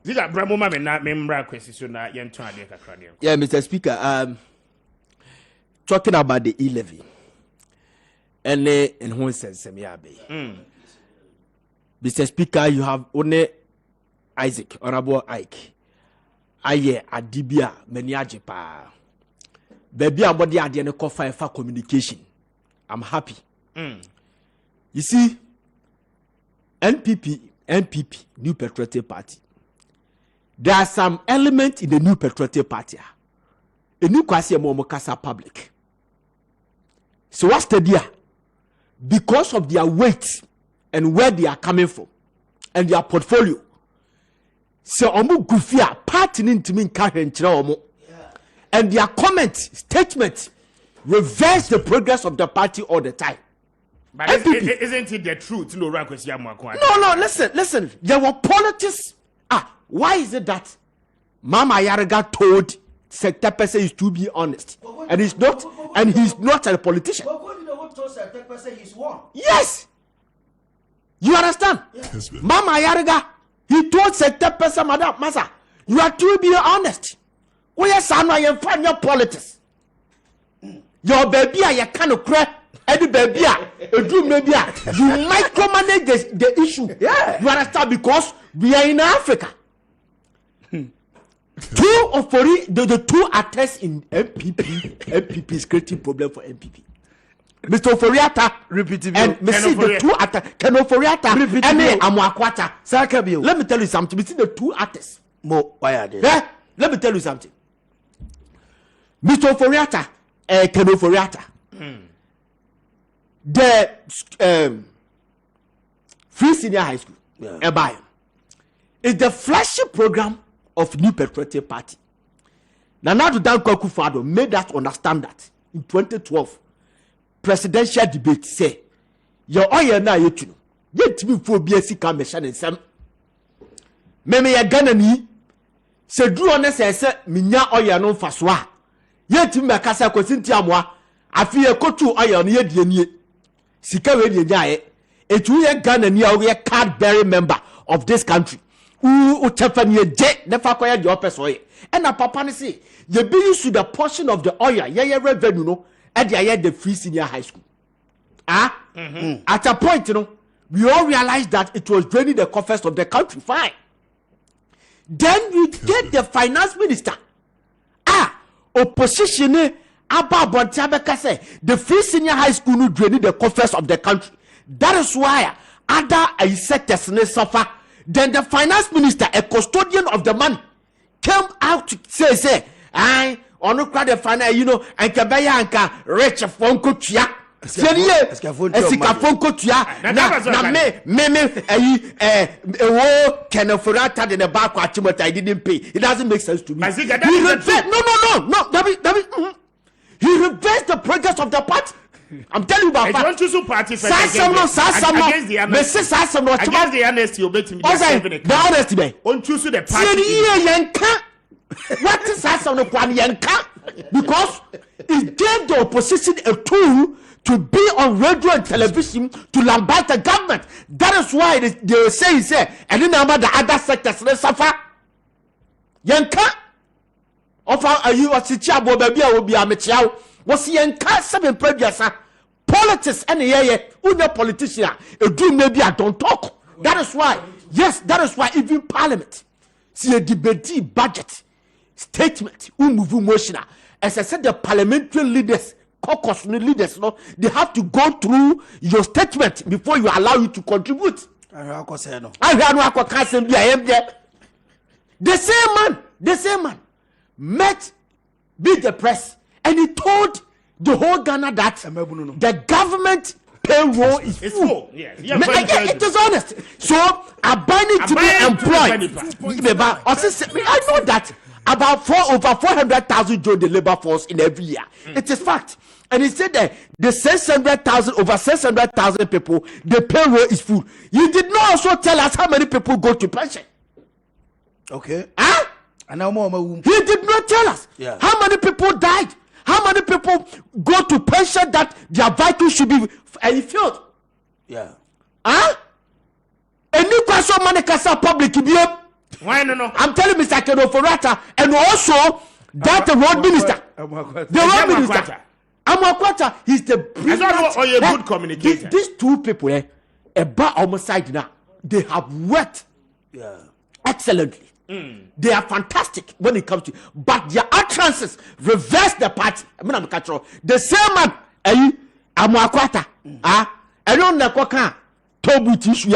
Ziga Bramo Mamma na membra question na yentu ade kakra de. Yeah, Mr. Speaker, talking about the e-levy. And who says Mr. Speaker, you have only Isaac, Honorable Ike. Aye, Adibia, Meniaje pa. Baby, abodi ade ne kofa for communication. I'm happy. You see, NPP, New Patriotic Party. There are some elements in the New Patriotic Party. A new kwasi Momokasa public. So what's the deal? Because of their weight and where they are coming from and their portfolio. So omu gufia party intimi nka omo. And their comments, statements reverse the progress of the party all the time. But isn't it the truth? No, listen. There were politics. Why is it that Mama Yaraga told Sektepe is to be honest, and he's not a politician? Yes, you understand? Yes. Mama Yaraga, he told Sektepe, Madam Masa, you are to be honest. We are son of your politics. Your baby, you can't cry. Any baby, you micromanage the issue. Yeah. You understand? Because we are in Africa. The two actors in MPP is creating problem for MPP. Mr. Oforiata, and the two actors, Ken Oforiata, and Amwakwata. Let me tell you something. We see the two actors. Let me tell you something. Mr. Oforiata, Ken Oforiata, the free senior high school, is the flagship program of New Patriotic Party. Nana Dankwa Akufo-Addo made us understand that in 2012 presidential debate say your oil na yetu yetimi fo bi asika me hye nsem meme ye Ghana ni se duro ne se minya oil no mfaso a yetimi makasa kwasinti amoa afi ye kotu oil no ye die nie sika we die nyae etu ye Ghana ni a we card bearing member of this country. Utefani je nefa koya the opes oil. And a papa ne say ye be used to the portion of the oil ye revenue no and the free senior high school. At a point, we all realized that it was draining the coffers of the country. Fine. Then we get the finance minister. Opposition the free senior high school no draining the coffers of the country. That is why other sectors suffer. Then the finance minister, a custodian of the money, came out to say, I ono kwa the finance, and kabaya anka rich fonko tia. Esika fonko tia. Na me Kenofurata in the back what I didn't pay. It doesn't make sense to me. No. He reversed the progress of the party. I'm telling you about that. I don't choose a party for against the honesty. The honesty, man. On choose the party. What is that? Because it gave the opposition a tool to be on radio and television to lambast the government. That is why they say, and then the other sectors they suffer. Yanka, are you a teacher? Baby, I will be a mature. Was he in seven previous politics and a politician a dream maybe I don't talk. That is why even parliament see a debate budget statement move emotional. As I said, the parliamentary leaders, caucus leaders, they have to go through your statement before you allow you to contribute. The same man met with the press. And he told the whole Ghana that the government payroll is full. Yeah, it is honest. So, abandoning to be employed. I know that about over 400,000 join the labor force in every year. It is fact. And he said that the 600,000, over 600,000 people, the payroll is full. You did not also tell us how many people go to pension. Okay. Huh? And now he did not tell us how many people died. How many people go to pension that their vitals should be filled? Yeah. Huh? And you question money kasa public Why no? I'm telling Mr. Akoto Osei and also that road minister. The road minister. Amoakwata, he's the brilliant. Or a good communicator. These two people, about almost side now, they have worked excellently. They are fantastic when it comes to, but their utterances reverse the party. I mean, I'm control the same man. Amoakwata, I don't know what tobu tissue.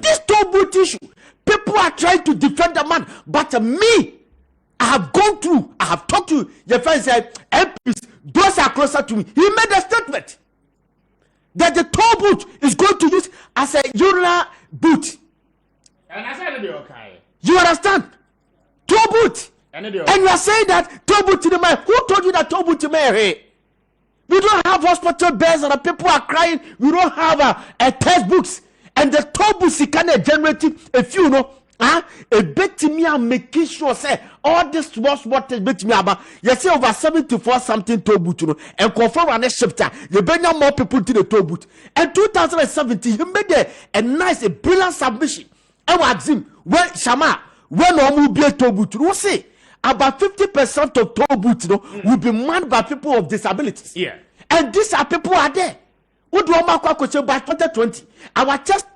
This tobu tissue, people are trying to defend the man, but me, I have gone through, I have talked to your friends said, MPs, those are closer to me. He made a statement that the toll booth is going to use as a urinal boot. And I said, okay. You understand? Toll booth. And you are saying that toll booth to the man. Who told you that toll booth to me? Hey? We don't have hospital beds and the people are crying. We don't have a textbooks. And the toll booth is kind of generating a few, a bit to me and making sure say all this was what is bit me about. You say over 74 something toll booth, and confirm on a shifter. You bring more people to the toll booth. And 2017, he made a nice, a brilliant submission. And what him when Shama, when no be a toll booth, we'll say about 50% of toll booths will be manned by people of disabilities. Yeah. And these are people are there. What do I by 2020? I was just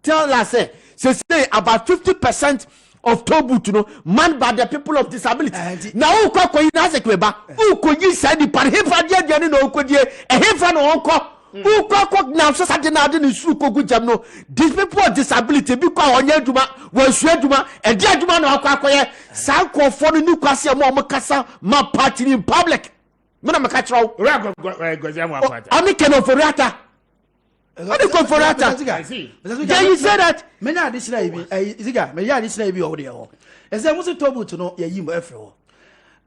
tell us say about 50% of toll booth manned by the people of disability. Now who ko na se kweba who ko yi sadi par hefa dia dia no ko die e hefa no onko who ko na so sadi na de su ko gujam no these people of disability bi ko onye aduma wa su aduma e dia aduma no akoye san ko fo no ni kwase mo kasa ma party in public me na maka chiro ami keno forata what is called for that? Then you say that many additional Ziga, may additional be over there. As I was a tobu to know ye every one.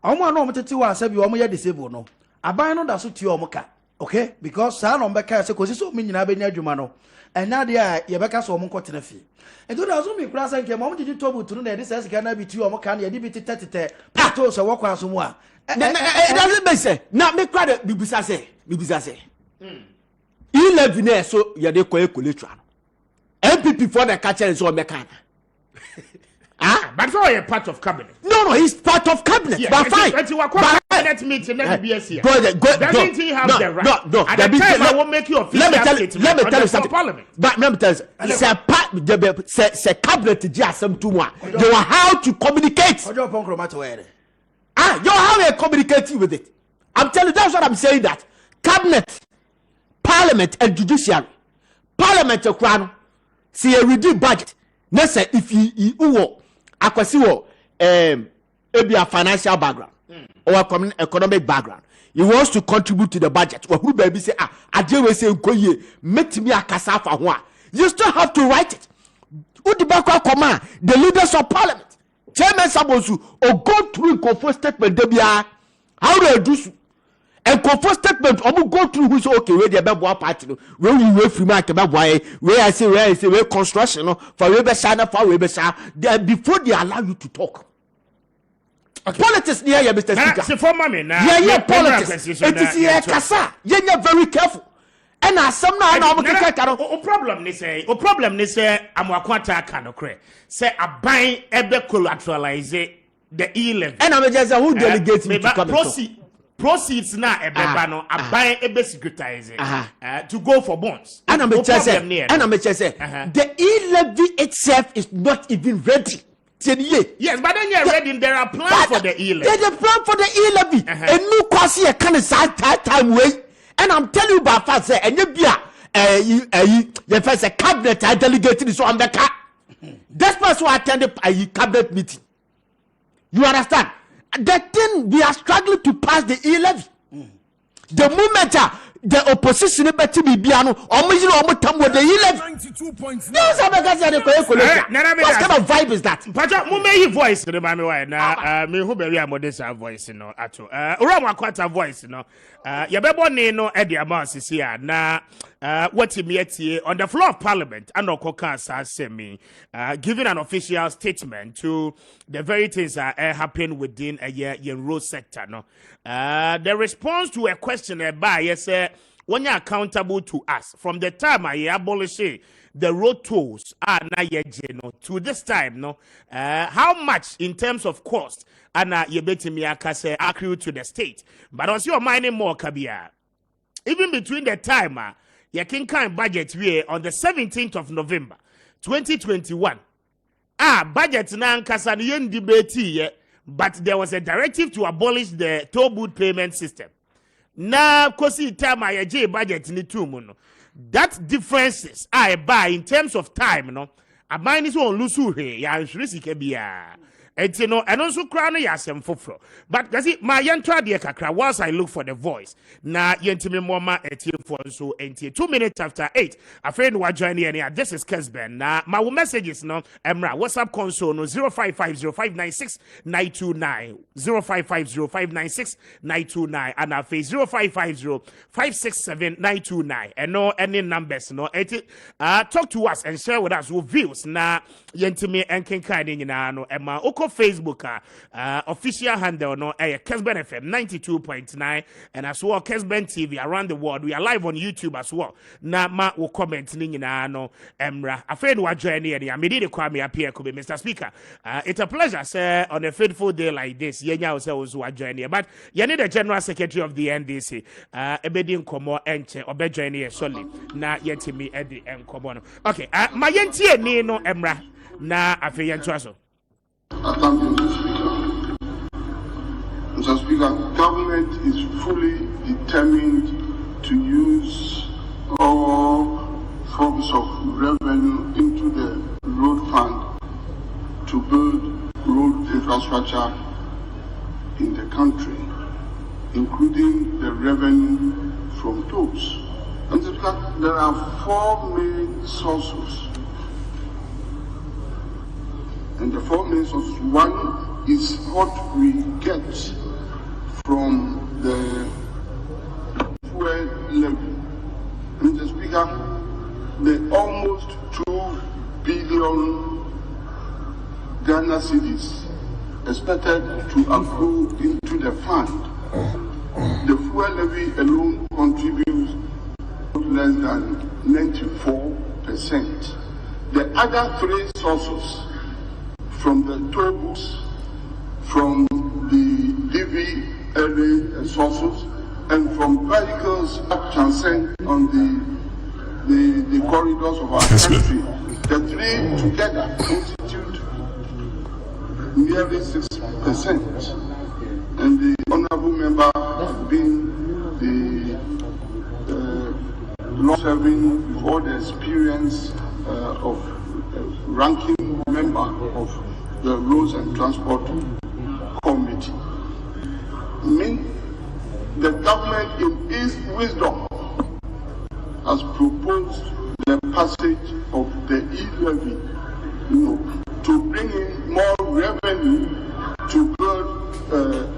I want no to two hours, you are disabled. No, I buy no that's to your mocha. Okay, because San on Becca says, so mean I've been Jumano, and now they are Yabaka so monco to the fee. And do not assume class and came on to tobu to know that this has cannot be two or more candy, debated tete, patos, or walk out somewhere. It doesn't make sense. Now make credit, Bibisase. 11 so you dey call equilibrium. NPP for the catcher is all mechanic. But for a part of cabinet. No, he's part of cabinet. Yeah, but fine. But you are cabinet meeting let me be here. Doesn't he have the right? No. At the time I will make you official. Let me tell you something. But let me tell you, c'est cabinet dit à some tout moi. You know how to communicate. You how you communicate with it. I'm telling you, that's what I'm saying. That cabinet, parliament and judiciary. Parliament crown see a reduced budget. Let's say if you akwasi maybe a financial background or a economic background, he wants to contribute to the budget. Well, who baby say I just say make me a kasafa one. You still have to write it. Who the back command the leaders of parliament, chairman Sabosu or go through conference statement. Debia how do I do so? And conference statement, go through who's okay, where the Babo party, where we wait free market, where I say, where construction, for Weber Shana, for Weber Shana, before they allow you to talk. Okay. Politics near you, Mr. Speaker. For mommy now. Yeah, politics. It is here, Kasa. You're very careful. And as some now, problem ni say, Amoakwata canokre. Say, a buying ebe collateralize the 11. And I'm just who delegates me to come proceeds na ebeba a buy ebe securitize to go for bonds. And I'm just saying, the e-levy itself is not even ready. Yes, but then you're ready. There are plans for the e-levy. There's a plan for the e-levy. And new quasi a kind of time way. And I'm telling you about fast and you be you first a cabinet I delegated so on the car. That's why I attended a cabinet meeting. You understand? The thing we are struggling to pass the e-levy. The moment the opposition better be biano or time with the e-levy. What kind of vibe is that? But you voice the mammy na me who be modest voice no at all. Quite a voice no. Ya bebo no Eddie Amas here na what he meet on the floor of parliament and Okoka semi giving an official statement to the very things that happen within a year in road sector no. The response to a question by yes when you're accountable to us from the time I abolish the road tolls na to this time no how much in terms of cost and you betimi akase accrue to the state but also your mining more kabia even between the time you can kind budget we on the 17th of November 2021 budget na nkasa no yen debate but there was a directive to abolish the toll booth payment system na kosi time I budget ni two no that differences I buy in terms of time no aban is on lusu he ya nsuri bia etino and also crown yasem fofro but kasi my yantra de kakra whilst I look for the voice na yentimi moma etie for so enti 2 minutes after 8 a friend wa join here this is Kessben na my messages no emra WhatsApp console no 0550596929 0550596929 and our face 0550567929 and no any numbers no eti talk to us and share with us your views na yentimi enkenkan nyina no ema Facebook official handle no Kessben FM 92.9 and as well Kessben TV around the world. We are live on YouTube as well. Na ma wo comment ni nyina no emra afraid wa join here ya me dey kwa me appear ko be Mr. Speaker. It's a pleasure sir on a fateful day like this. Yenya wo say wo join here but you need the General Secretary of the NDC ebedi nkomo enche obe join here solely na yetimi edi enkomo no. Okay, ma yentie ni no emra na afi yento aso. Thank you, Mr. Speaker. Mr. Speaker, government is fully determined to use all forms of revenue into the road fund to build road infrastructure in the country, including the revenue from tolls. And there are four main sources. And the four main sources, one is what we get from the fuel levy. Mr. Speaker, the almost 2 billion Ghana cedis expected to accrue into the fund. The fuel levy alone contributes less than 94%. The other three sources, from the toll booths, from the DV sources, and from vehicles that transcend on the corridors of our country. The three together constitute nearly 6%. And the honorable member being the long-serving with all the experience of ranking member of the Roads and Transport Committee. The government in its wisdom has proposed the passage of the e-levy, to bring in more revenue to build the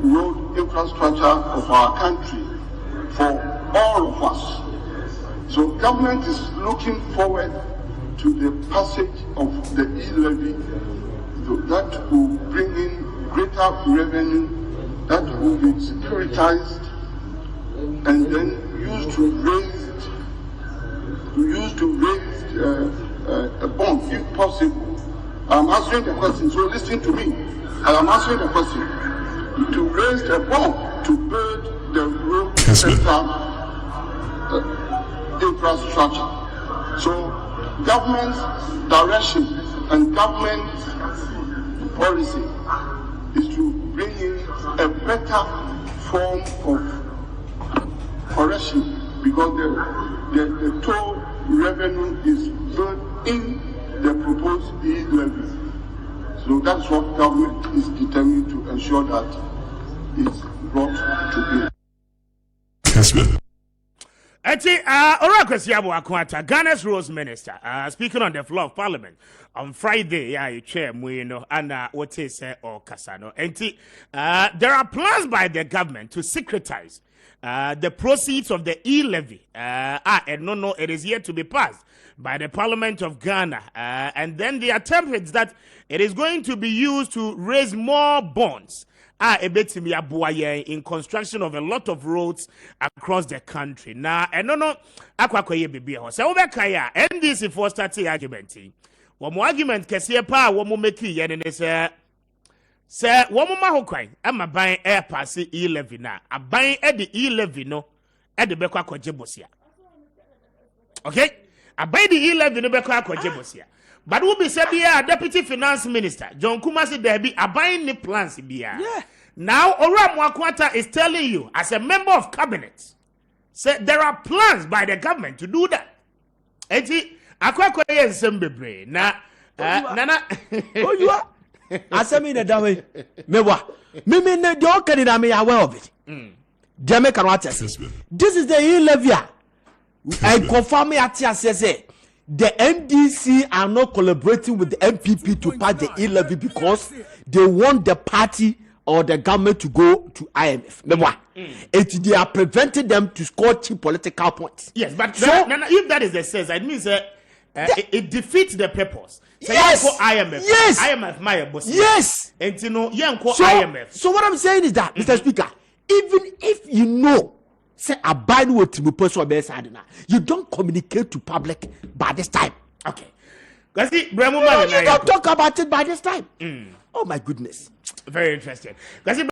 road infrastructure of our country for all of us. So government is looking forward to the passage of the e-levy that will bring in greater revenue that will be securitized and then used to raise a bond if possible. I'm answering the question, so listen to me. I am answering the question. To raise a bond to build the road center infrastructure. So government's direction and government's policy is to bring in a better form of correction because the toll revenue is built in the proposed e-levy. So that's what government is determined to ensure that is brought to bear. Ghana's Roads Minister, speaking on the floor of Parliament on Friday, chair Muino, and what is or Casano. And there are plans by the government to securitize the proceeds of the e-levy. And no, it is yet to be passed by the Parliament of Ghana. And then the attempt is that it is going to be used to raise more bonds ebetimi aboa yen in construction of a lot of roads across the country. Na no akwakoye bibi ho. Se wo be kan ya NDC for start argument. Wo mo argument kese pa wo mo make yen ne se wo mo ma ho kwan ama ban air pass E11 na aban e de E11 no e de bekwa kwaje bosia. Okay? Aban de E11 no bekwa kwaje bosia. But we be said here, Deputy Finance Minister John Kumasi there be buying the plans here. Yeah. Now Oram Wakwata is telling you, as a member of cabinet, say there are plans by the government to do that. Eti akwakoye nsembebe na nana oh you are asemi na dawe mewa mimi ne de okani na me aware of it. Jame kanwata. This is the E-levy. I confirm me at say the NDC are not collaborating with the NPP to pass the E-levy because they want the party or the government to go to IMF. They are preventing them to score cheap political points. Yes, but if that is the sense, it means it defeats the purpose. So yes. IMF. Yes. IMF, my boss. Yes. And you know, IMF. So what I'm saying is that, Mr. Speaker, even if you know, say abide with you don't communicate to public by this time. Okay. You don't talk about it by this time. Oh my goodness. Very interesting.